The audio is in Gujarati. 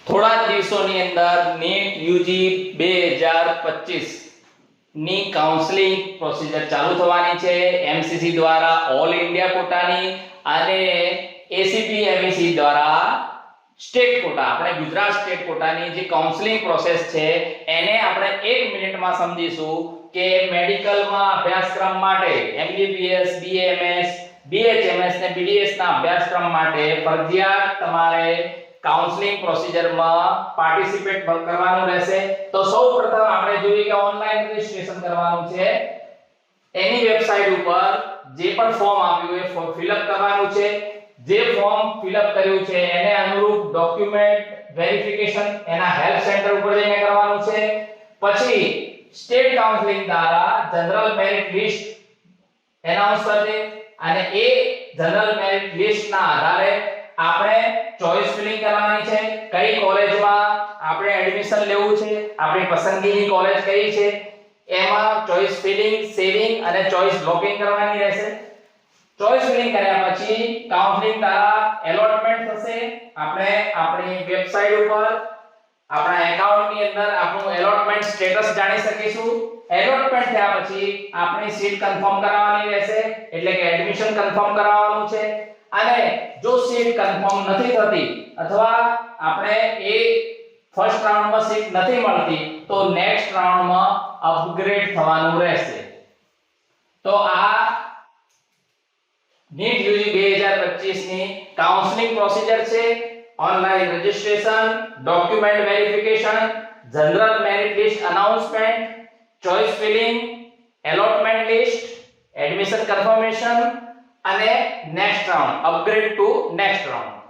થોડા જ દિવસોની અંદર નીટ યુજી 2025 ની કાઉન્સેલિંગ પ્રોસિજર ચાલુ થવાની છે એમસીસી દ્વારા ઓલ ઇન્ડિયા કોટાની અને એસીપી એમઈસી દ્વારા સ્ટેટ કોટા આપણે ગુજરાત સ્ટેટ કોટાની જે કાઉન્સેલિંગ પ્રોસેસ છે એને આપણે 1 મિનિટમાં સમજીશું કે મેડિકલમાં અભ્યાસક્રમ માટે એમબીબીએસ બીએમએસ બીએચએમએસ ને બીડીએસ ના અભ્યાસક્રમ માટે ફરજિયાત તમારે કાઉન્સેલિંગ પ્રોસિજરમાં પાર્ટિસિપેટ કરવાનું રહેશે તો સૌપ્રથમ આપણે જોઈએ કે ઓનલાઈન રજીસ્ટ્રેશન કરવાનું છે એની વેબસાઈટ ઉપર જે પણ ફોર્મ આપ્યું એ ફોર્મ ફિલઅપ કરવાનું છે જે ફોર્મ ફિલઅપ કર્યું છે એને અનુરૂપ ડોક્યુમેન્ટ વેરિફિકેશન એના હેલ્પ સેન્ટર ઉપર જઈને કરવાનું છે પછી સ્ટેટ કાઉન્સેલિંગ દ્વારા જનરલ મેરિટ લિસ્ટ એનાઉન્સ કરશે અને એ જનરલ મેરિટ લિસ્ટ ના આધારે આપણે ચોઇસ ફિલિંગ કરવાની છે કઈ કોલેજમાં આપણે એડમિશન લેવું છે આપણી પસંદગીની કોલેજ કઈ છે એમાં ચોઇસ ફિલિંગ સેવિંગ અને ચોઇસ બ્લોકિંગ કરવાની રહેશે ચોઇસ ફિલિંગ કર્યા પછી કાઉન્સેલિંગ દ્વારા એલોટમેન્ટ થશે આપણે આપણી વેબસાઈટ ઉપર આપણા એકાઉન્ટની અંદર આપણું એલોટમેન્ટ સ્ટેટસ જાણી શકીશું એલોટમેન્ટ થયા પછી આપણી સીટ કન્ફર્મ કરાવવાની રહેશે એટલે કે એડમિશન કન્ફર્મ કરાવવાનું છે અને જો સીટ કન્ફર્મ નથી થતી અથવા આપણે એ ફર્સ્ટ રાઉન્ડમાં સીટ નથી મળતી તો નેક્સ્ટ રાઉન્ડમાં અપગ્રેડ થવાનું રહેશે તો આ નીટ યુજી 2025 ની કાઉન્સેલિંગ પ્રોસિજર છે online registration document verification general merit list announcement choice filling allotment list admission confirmation અને next round upgrade to next round